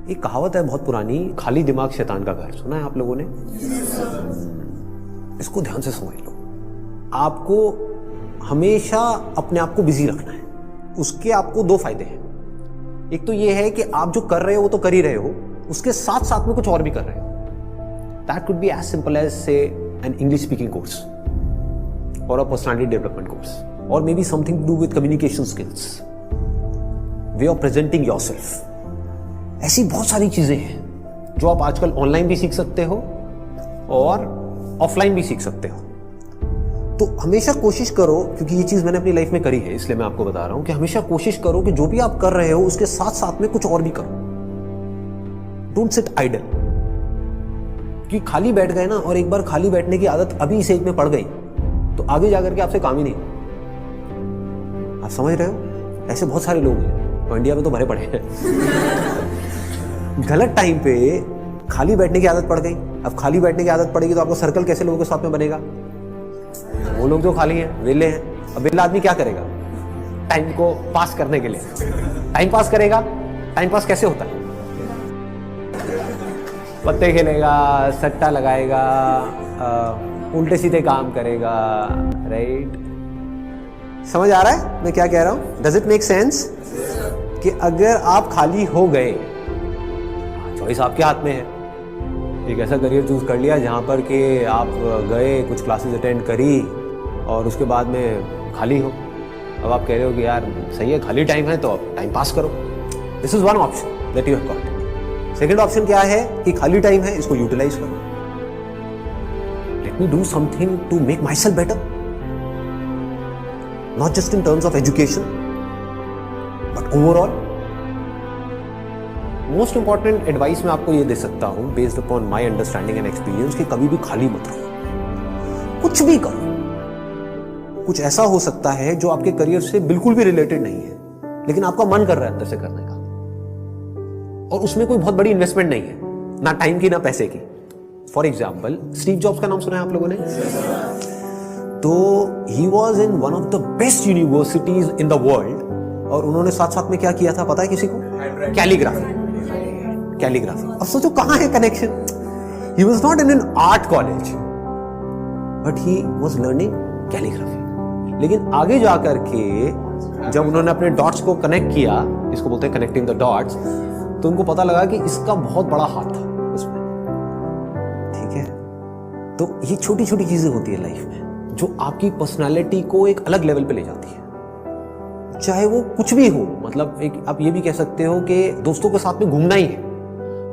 एक कहावत है बहुत पुरानी, खाली दिमाग शैतान का घर। सुना है आप लोगों ने? इसको ध्यान से समझ लो। आपको हमेशा अपने आप को बिजी रखना है। उसके आपको दो फायदे हैं। एक तो ये है कि आप जो कर रहे हो वो तो कर ही रहे हो, उसके साथ साथ में कुछ और भी कर रहे हो। That could be as simple as say an English speaking course और अ पर्सनालिटी डेवलपमेंट कोर्स, और may be something to do with communication skills, way of presenting yourself. ऐसी बहुत सारी चीजें हैं जो आप आजकल ऑनलाइन भी सीख सकते हो और ऑफलाइन भी सीख सकते हो। तो हमेशा कोशिश करो, क्योंकि ये चीज मैंने अपनी लाइफ में करी है इसलिए मैं आपको बता रहा हूं कि हमेशा कोशिश करो कि जो भी आप कर रहे हो उसके साथ साथ में कुछ और भी करो। Don't sit idle. कि खाली बैठ गए ना, और एक बार खाली बैठने की आदत अभी इस एज में पड़ गई तो आगे जाकर के आपसे काम ही नहीं। आप समझ रहे हो? ऐसे बहुत सारे लोग हैं और इंडिया में तो भरे पड़े हैं। गलत टाइम पे खाली बैठने की आदत पड़ गई। अब खाली बैठने की आदत पड़ेगी तो आपको सर्कल कैसे लोगों के साथ में बनेगा? वो लोग जो खाली हैं, वेले हैं। अब वेला आदमी क्या करेगा टाइम को पास करने के लिए? टाइम पास करेगा। टाइम पास कैसे होता है? पत्ते खेलेगा, सट्टा लगाएगा, उल्टे सीधे काम करेगा। राइट? समझ आ रहा है मैं क्या कह रहा हूं? Does it make sense? कि अगर आप खाली हो गए, चॉइस आपके हाथ में है। एक ऐसा करियर चूज कर लिया जहां पर कि आप गए, कुछ क्लासेस अटेंड करी और उसके बाद में खाली हो। अब आप कह रहे हो कि यार सही है, खाली टाइम है तो अब टाइम पास करो। This is one option that you have got. Second option क्या है कि खाली टाइम है, इसको यूटिलाइज करो। Let me do something to make myself better, not just in terms of education but overall. Most important advice मैं आपको ये दे सकता हूं based upon my understanding and experience कि कभी भी खाली मत रहो, कुछ भी करो। कुछ ऐसा हो सकता है जो आपके करियर से बिल्कुल भी रिलेटेड नहीं है, लेकिन आपका मन कर रहा है अंदर से करने का, और उसमें कोई बहुत बड़ी इन्वेस्टमेंट नहीं है, ना टाइम की ना पैसे की। फॉर एग्जाम्पल, स्टीव जॉब्स का नाम सुना है आप लोगों ने? तो he was in one of the best universities in the world, और उन्होंने साथ साथ में क्या किया था पता है किसी को? कैलीग्राफी। कैलीग्राफी। अब सोचो कहां है connection? He was not in an art college but he was learning calligraphy. लेकिन आगे जाकर के जब उन्होंने अपने डॉट्स को कनेक्ट किया, इसको बोलते हैं कनेक्टिंग द डॉट्स, तो उनको पता लगा कि इसका बहुत बड़ा हाथ था उसमें। ठीक है? तो ये छोटी छोटी चीजें होती है लाइफ में जो आपकी पर्सनालिटी को एक अलग लेवल पे ले जाती है। चाहे वो कुछ भी हो, मतलब एक आप ये भी कह सकते हो कि दोस्तों के साथ में घूमना ही है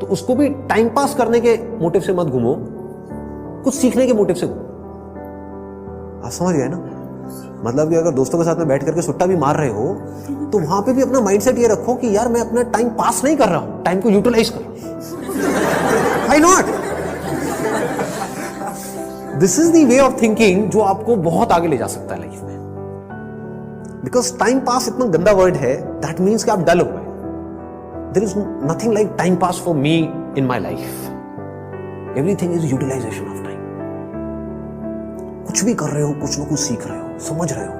तो उसको भी टाइम पास करने के मोटिव से मत घूमो, कुछ सीखने के मोटिव से घूमो। आप समझ गए ना? मतलब कि अगर दोस्तों के साथ में बैठ करके सुट्टा भी मार रहे हो तो वहां पे भी अपना माइंडसेट ये रखो कि यार मैं अपना टाइम पास नहीं कर रहा हूं, टाइम को यूटिलाइज कर रहा हूं। Why not? This is the way of thinking जो आपको बहुत आगे ले जा सकता है लाइफ में। बिकॉज टाइम पास इतना गंदा वर्ड है, दैट मीन्स कि आप डल हो गए। There is nothing like time pass for me in my life. Everything is utilisation of time. कुछ भी कर रहे हो, कुछ ना कुछ सीख रहे हो, समझ रहे हो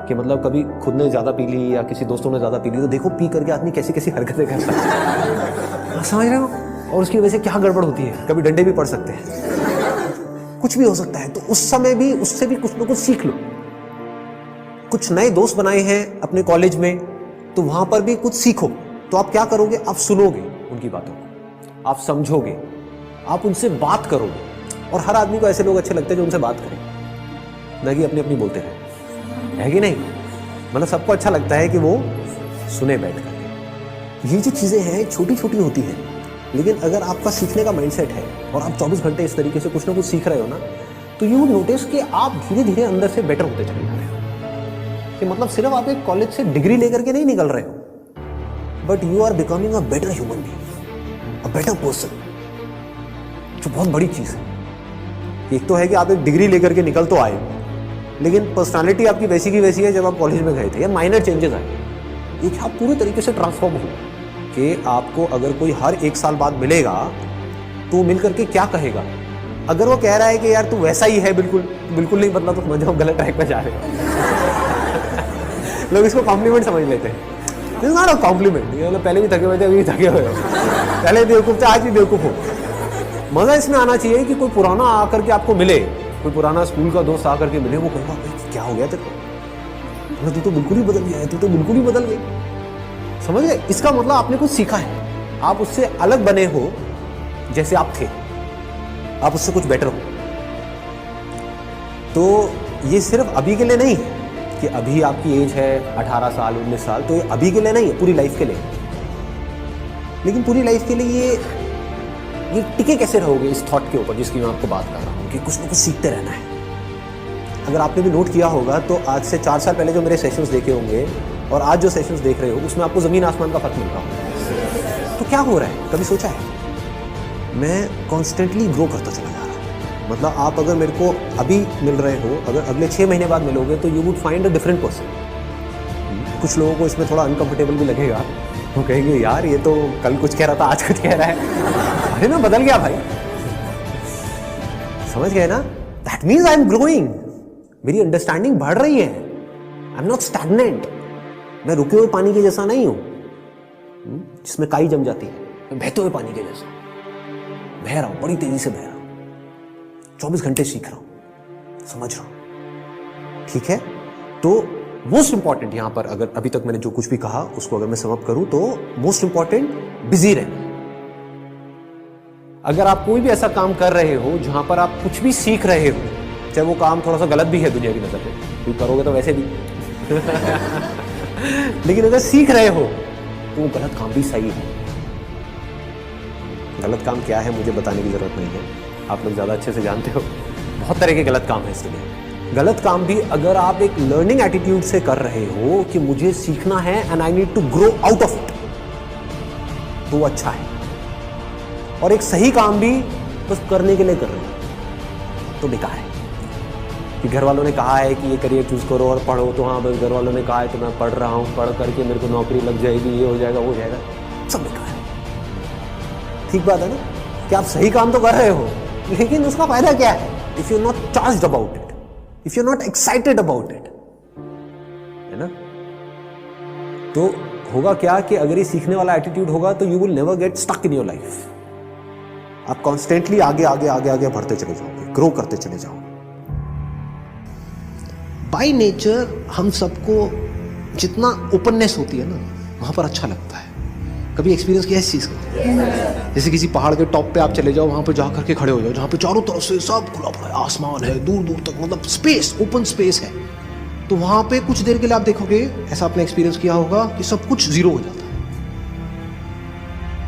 कि मतलब कभी खुद ने ज्यादा पी ली या किसी दोस्तों ने ज्यादा पी ली तो देखो पी करके आदमी कैसी कैसी हरकतें करता है। समझ रहे हो? और उसकी वजह से क्या गड़बड़ होती है, कभी डंडे भी पड़ सकते हैं, कुछ भी हो सकता है। तो उस समय भी उससे भी कुछ ना कुछ सीख लो। कुछ नए दोस्त बनाए हैं अपने कॉलेज में तो वहां पर भी कुछ सीखो। तो आप क्या करोगे? आप सुनोगे उनकी बातों को, आप समझोगे, आप उनसे बात करोगे। और हर आदमी को ऐसे लोग अच्छे लगते हैं जो उनसे बात करें, ना कि अपनी अपनी बोलते रहे, है कि नहीं? मतलब सबको अच्छा लगता है कि वो सुने बैठ करके। ये जो चीजें हैं छोटी छोटी होती हैं, लेकिन अगर आपका सीखने का माइंडसेट है और आप 24 घंटे इस तरीके से कुछ ना कुछ सीख रहे हो ना, तो यू वुड नोटिस कि आप धीरे धीरे अंदर से बेटर होते चले जा रहे हो। कि मतलब सिर्फ आप एक कॉलेज से डिग्री लेकर के नहीं निकल रहे हो, but you are becoming a better human being, a better person, जो बहुत बड़ी चीज है। एक तो है कि आप एक डिग्री लेकर के निकल तो आए, लेकिन पर्सनालिटी आपकी वैसी की वैसी है जब आप कॉलेज में गए थे, या माइनर चेंजेस आए। एक आप पूरे तरीके से ट्रांसफॉर्म हो कि आपको अगर कोई हर 1 साल बाद मिलेगा तो मिल करके क्या कहेगा? अगर वो कह रहा है कि यार तू वैसा ही है, बिल्कुल बिल्कुल नहीं बदला, तो समझ जाओ गलत ट्रैक पर जा रहे हो। लोग इसको कॉम्प्लीमेंट समझ लेते हैं। This is not a compliment. ये मतलब पहले भी थके हुए थे, अभी भी थके हुए हो, पहले बेवकूफ थे, आज भी बेवकूफ हो। मजा इसमें आना चाहिए कि कोई पुराना आकर के आपको मिले, कोई पुराना स्कूल का दोस्त आकर के मिले, वो कहेगा क्या हो गया तेरे को, तू तो बिल्कुल ही बदल गया है, तू तो बिल्कुल ही बदल गई। समझ गए? इसका मतलब आपने कुछ सीखा है, आप उससे अलग बने हो जैसे आप थे, आप उससे कुछ बेटर हो। तो ये सिर्फ अभी के लिए नहीं है कि अभी आपकी एज है 18 साल 19 साल, तो ये अभी के लिए नहीं है, पूरी लाइफ के लिए। लेकिन पूरी लाइफ के लिए ये टिके कैसे रहोगे इस थॉट के ऊपर जिसकी मैं आपको बात कर रहा हूँ कि कुछ ना कुछ सीखते रहना है। अगर आपने भी नोट किया होगा तो आज से 4 साल पहले जो मेरे सेशंस देखे होंगे और आज जो सेशंस देख रहे हो उसमें आपको ज़मीन आसमान का फर्क मिल रहा होगा। तो क्या हो रहा है, कभी सोचा है? मैं कॉन्स्टेंटली ग्रो करता चला जा रहा हूँ। मतलब आप अगर मेरे को अभी मिल रहे हो, अगर अगले 6 महीने बाद मिलोगे तो you would find a different person. कुछ लोगों को इसमें थोड़ा अनकंफर्टेबल भी लगेगा, वो कहेंगे यार ये तो कल कुछ कह रहा था आज कुछ कह रहा है, अरे मैं बदल गया भाई। समझ गए ना? That means I am growing, मेरी अंडरस्टैंडिंग बढ़ रही है। आई एम नॉट स्टैग्नेंट, मैं रुके हुए पानी के जैसा नहीं हूं जिसमें काई जम जाती है, मैं बहते हुए पानी के जैसा बह रहा हूं, बड़ी तेजी से बह रहा हूं, 24 घंटे सीख रहा हूं, समझ रहा हूं। ठीक है? तो मोस्ट इंपॉर्टेंट यहां पर, अगर अभी तक मैंने जो कुछ भी कहा उसको अगर मैं समअप करूं तो मोस्ट इंपॉर्टेंट बिजी रहना। अगर आप कोई भी ऐसा काम कर रहे हो जहां पर आप कुछ भी सीख रहे हो, चाहे वो काम थोड़ा सा गलत भी है दुनिया की नजर में, क्योंकि करोगे तो वैसे भी लेकिन अगर सीख रहे हो तो वो गलत काम भी सही है। गलत काम क्या है मुझे बताने की जरूरत नहीं है, आप लोग ज्यादा अच्छे से जानते हो। बहुत तरह के गलत काम है इस दुनिया। गलत काम भी अगर आप एक लर्निंग एटीट्यूड से कर रहे हो कि मुझे सीखना है and I need to grow out of it, तो वो अच्छा है। और एक सही काम भी बस करने के लिए कर रहे हो तो बेकार है। कि घर वालों ने कहा है कि ये करियर चूज करो और पढ़ो, तो हाँ बस घर वालों ने कहा है तो मैं पढ़ रहा हूँ, पढ़ करके मेरे को नौकरी लग जाएगी, ये हो जाएगा वो हो जाएगा, सब बेकार है। ठीक बात है ना कि आप सही काम तो कर रहे हो लेकिन उसका फायदा क्या है if you not charged about it, if you not excited about it, है ना? तो होगा क्या कि अगर ये सीखने वाला एटीट्यूड होगा तो you will never get stuck in your life. आप कॉन्स्टेंटली आगे आगे आगे आगे बढ़ते चले जाओगे, ग्रो करते चले जाओगे। बाय नेचर हम सबको जितना ओपननेस होती है ना वहां पर अच्छा लगता है। कभी एक्सपीरियंस किया है इस चीज का? जैसे किसी पहाड़ के टॉप पे आप चले जाओ, वहां पे जा करके खड़े हो जाओ जहां पे चारों तरफ से सब खुला पड़ा है, आसमान है दूर दूर तक, मतलब स्पेस, ओपन स्पेस है। तो वहां पे कुछ देर के लिए आप देखोगे, ऐसा आपने एक्सपीरियंस किया होगा कि सब कुछ जीरो हो जाता है।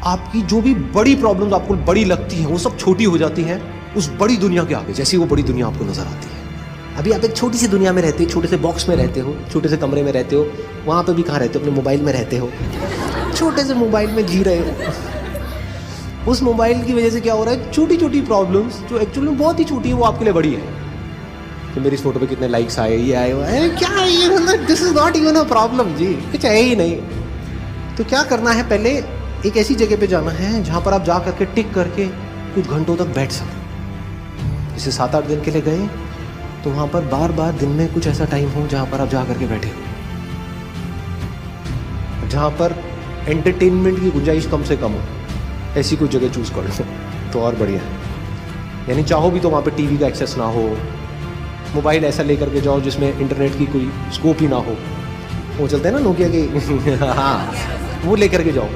आपकी जो भी बड़ी प्रॉब्लम्स आपको बड़ी लगती है वो सब छोटी हो जाती है उस बड़ी दुनिया के आगे, जैसी वो बड़ी दुनिया आपको नजर आती है। अभी आप एक छोटी सी दुनिया में रहते हो, छोटे से बॉक्स में रहते हो, छोटे से कमरे में रहते हो, वहां पे भी कहाँ रहते हो? अपने मोबाइल में रहते हो, छोटे से मोबाइल में जी रहे हो। उस मोबाइल की वजह से क्या हो रहा है, छोटी छोटी प्रॉब्लम्स जो एक्चुअली में बहुत ही छोटी है वो आपके लिए बड़ी है। कि मेरी इस फोटो पे कितने लाइक्स आए, ये आए, अरे क्या है ये, मतलब this is not even a problem जी, कुछ है ही नहीं। तो क्या करना है, पहले एक ऐसी जगह पे जाना है जहां पर आप जा करके टिक करके कुछ घंटों तक बैठ सकें। जैसे 7-8 दिन के लिए गए तो वहां पर बार बार दिन में कुछ ऐसा टाइम हो जहां पर आप जा करके बैठे हो, जहां पर एंटरटेनमेंट की गुंजाइश कम से कम हो, ऐसी कोई जगह चूज कर लो तो और बढ़िया है। यानी चाहो भी तो वहां पे टीवी का एक्सेस ना हो, मोबाइल ऐसा लेकर के जाओ जिसमें इंटरनेट की कोई स्कोप ही ना हो, वो चलते हैं ना नोकिया के हाँ, वो लेकर के जाओ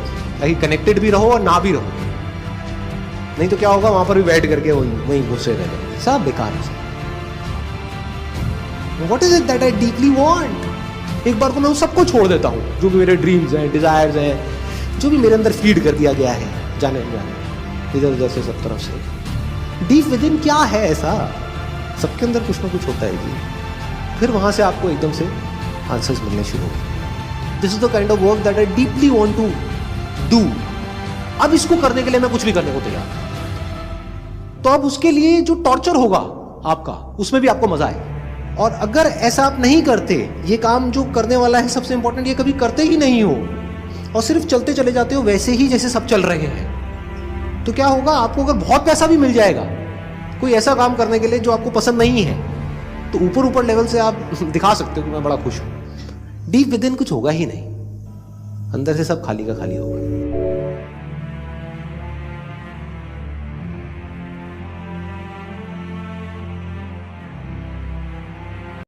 ताकि कनेक्टेड भी रहो और ना भी रहो। नहीं तो क्या होगा, वहां पर भी बैठ करके वहीं घुसे रहे, सब बेकार है। What is it that I deeply want? एक बार को मैं उन सबको छोड़ देता हूँ जो भी मेरे ड्रीम्स हैं, डिजायर्स हैं, जो भी मेरे अंदर फीड कर दिया गया है जाने इधर उधर से सब तरफ से। डीप विद इन क्या है ऐसा, सबके अंदर कुछ ना कुछ होता है जी। फिर वहां से आपको एकदम से आंसर्स मिलने शुरू होंगे। This is the kind of work that I deeply want to do. अब इसको करने के लिए मैं कुछ भी करने को तैयार। तो अब उसके लिए जो टॉर्चर होगा आपका, उसमें भी आपको मजा आए। और अगर ऐसा आप नहीं करते, ये काम जो करने वाला है सबसे इंपॉर्टेंट, ये कभी करते ही नहीं हो और सिर्फ चलते चले जाते हो वैसे ही जैसे सब चल रहे हैं, तो क्या होगा, आपको अगर बहुत पैसा भी मिल जाएगा कोई ऐसा काम करने के लिए जो आपको पसंद नहीं है, तो ऊपर ऊपर लेवल से आप दिखा सकते हो कि मैं बड़ा खुश हूं, डीप विद इन कुछ होगा ही नहीं। अंदर से सब खाली का खाली होगा।